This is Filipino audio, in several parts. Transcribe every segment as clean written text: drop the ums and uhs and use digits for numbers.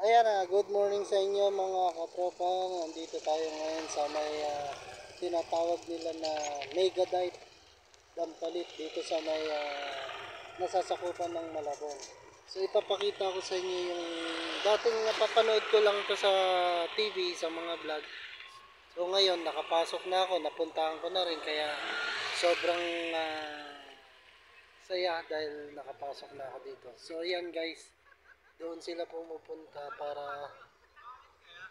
Ayan good morning sa inyo mga katropa. Nandito tayo ngayon sa may tinatawag nila na Megadite Dampalit dito sa may nasasakupan ng Malabon. So ipapakita ko sa inyo yung dating napapanood ko lang to sa TV, sa mga vlog. So ngayon nakapasok na ako, napuntahan ko na rin kaya sobrang saya dahil nakapasok na ako dito. So ayan guys, doon sila pumupunta para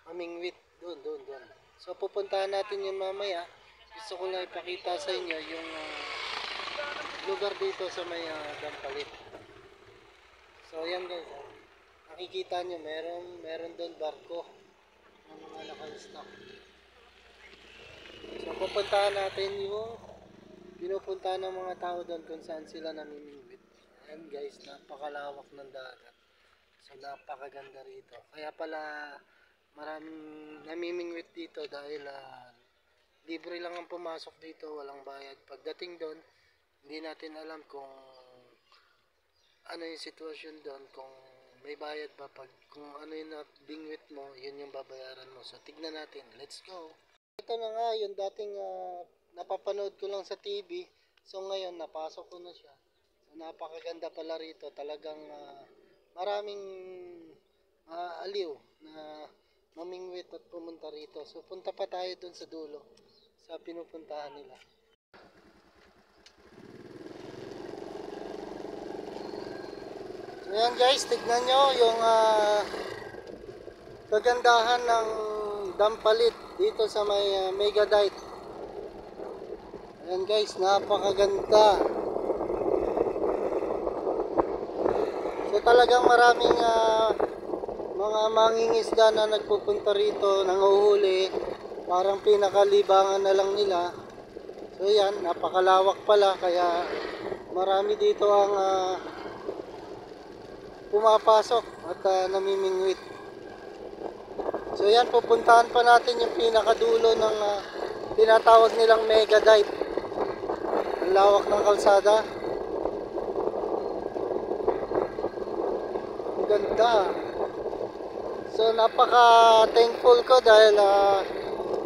mamingwit doon. So pupuntahan natin yun mamaya. Gusto ko lang ipakita sa inyo yung lugar dito sa may Dampalit. So ayan guys, nakikita nyo meron doon barko ng mga naka-stock. So pupuntahan natin yung pinupuntahan ng mga tao doon kung saan sila namimingwit. Ayan guys, napakalawak ng dagat. So napakaganda rito. Kaya pala maraming namimingwit dito dahil libre lang ang pumasok dito, walang bayad. Pagdating doon, hindi natin alam kung ano yung sitwasyon doon, kung may bayad ba, kung ano yung nabingwit mo, yun yung babayaran mo. So tignan natin, let's go. Ito na nga yung dating napapanood ko lang sa TV. So ngayon napasok ko na siya. So napakaganda pala rito, talagang maraming aliw na mamingwit at pumunta rito. So punta pa tayo dun sa dulo sa pinupuntahan nila. So yan guys, tignan nyo yung kagandahan ng Dampalit dito sa may Megadite. Ayan guys, napakaganda. So talagang maraming mga mangingisda na nagpupunta rito, nanguhuli, parang pinakalibangan na lang nila. So yan, napakalawak pala, kaya marami dito ang pumapasok at namimingwit. So yan, pupuntahan pa natin yung pinakadulo ng tinatawag nilang Megadite. Ang lawak ng kalsada. Ang ganda. So napaka thankful ko dahil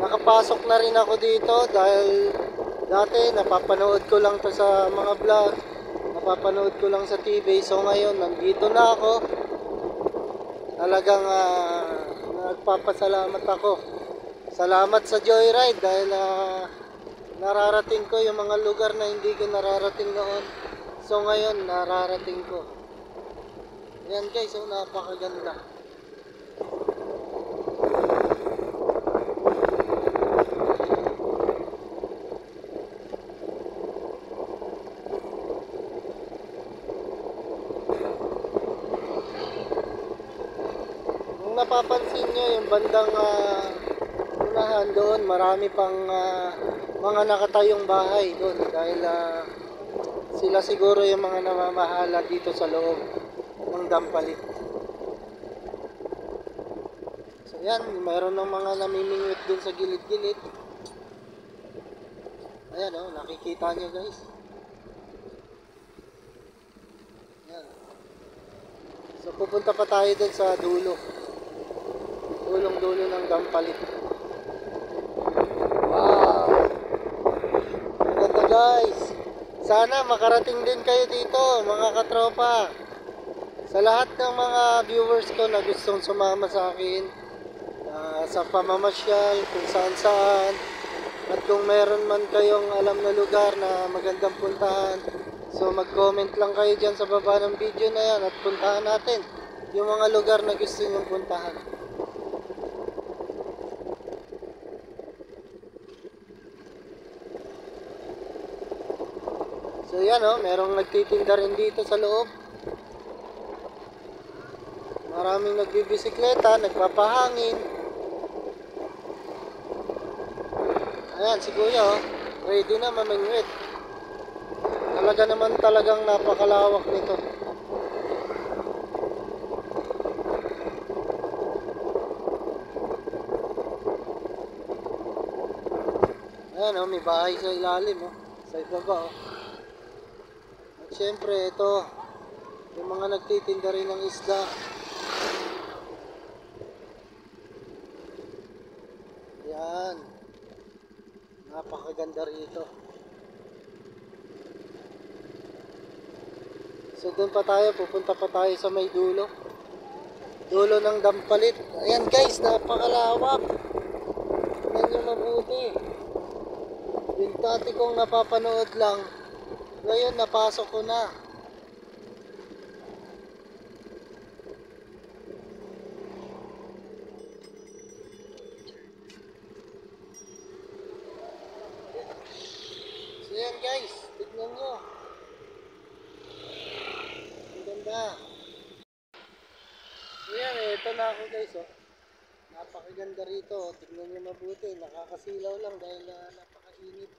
nakapasok na rin ako dito, dahil dati napapanood ko lang to sa mga vlog, napapanood ko lang sa TV. So ngayon nandito na ako. Talagang nagpapasalamat ako. Salamat sa Joyride dahil nararating ko yung mga lugar na hindi ko nararating noon. So ngayon nararating ko. Ayan guys, so napakaganda. Kung napapansin nyo yung bandang unahan doon, marami pang mga nakatayong bahay doon dahil sila siguro yung mga namamahala dito sa loob ng Dampalit. So yan, mayroon ng mga namimingwit doon sa gilid-gilid. Ayan nakikita nyo guys. Ayan. So pupunta pa tayo doon sa dulo, dulong-dulo ng Dampalit. Wow, ganda guys. Sana makarating din kayo dito mga katropa. Sa lahat ng mga viewers ko na gustong sumama sa akin sa pamamasyal kung saan saan, at kung meron man kayong alam na lugar na magandang puntahan, so mag comment lang kayo dyan sa baba ng video na yan at puntahan natin yung mga lugar na gusto nyong puntahan. So yan merong nagtitinda rin dito sa loob. Maraming nagbibisikleta, nagpapahangin. Ayan si kuya ready na mamingwit. Talaga naman, talagang napakalawak nito. Ayan may bahay sa ilalim sa ibaba At syempre ito yung mga nagtitinda rin ng isda. napakaganda rito. So doon pa tayo, pupunta pa tayo sa may dulo. Dulo ng Dampalit. Ayan guys, napakalawak. Tingnan nyo mabuti. Yung dati kong napapanood lang, ngayon napasok ko na. So yan guys, tignan nyo. Ang ganda. So yan, ito na ako guys, oh. Napakaganda rito, oh. Tignan nyo mabuti. Nakakasilaw lang dahil napakainit.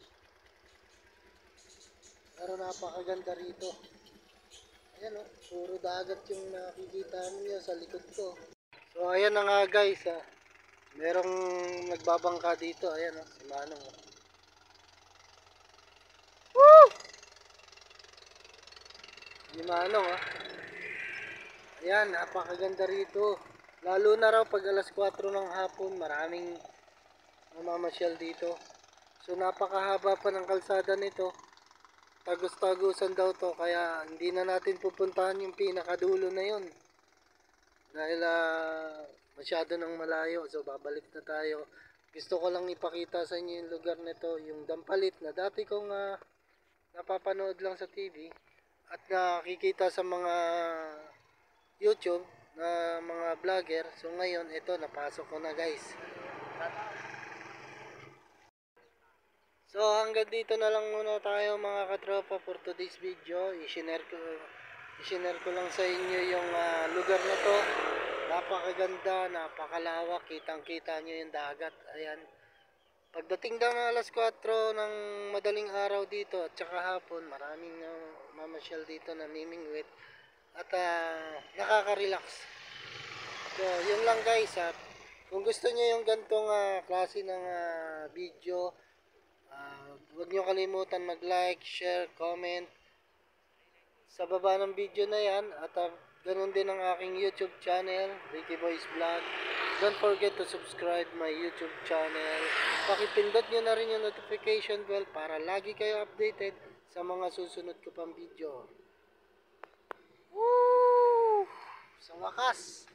Pero napakaganda rito. Ayan, oh, puro dagat yung nakikita niyo sa likod ko. So ayan na nga guys, ah. Merong nagbabangka dito. Ayan, oh, si Manong, oh. Woo! Si Manong, oh. Ayan, napakaganda rito. Lalo na raw pag alas 4 ng hapon, maraming mamamasyal dito. So napakahaba pa ng kalsada nito. Tagos-tagusan daw to, kaya hindi na natin pupuntahan yung pinakadulo na yun. Dahil masyado nang malayo, so babalik na tayo. Gusto ko lang ipakita sa inyo yung lugar nito, yung Dampalit na dati kong napapanood lang sa TV at nakikita sa mga YouTube na mga vlogger. So ngayon ito, napasok ko na guys. So hanggang dito na lang muna tayo mga katropa for today's video. I-share ko lang sa inyo yung lugar na to. Napakaganda, napakalawak, kitang-kita nyo yung dagat. Ayan. Pagdating daw ng alas 4 ng madaling araw dito at saka hapon, maraming mamasyal dito na namimingwit at nakaka-relax. So, yun lang guys. Kung gusto niyo yung gantong klase ng video, huwag nyo kalimutan mag-like, share, comment sa baba ng video na yan. At ganun din ang aking YouTube channel, Ricky Boys Vlog. Don't forget to subscribe my YouTube channel. Pakipindot nyo na rin yung notification bell para lagi kayo updated sa mga susunod ko pang video. Woo! Sa wakas,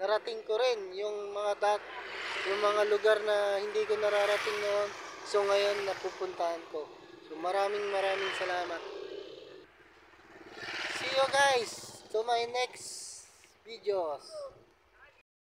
narating ko rin yung mga lugar na hindi ko nararating noon. So ngayon napupuntahan ko. So maraming salamat. See you guys to my next videos.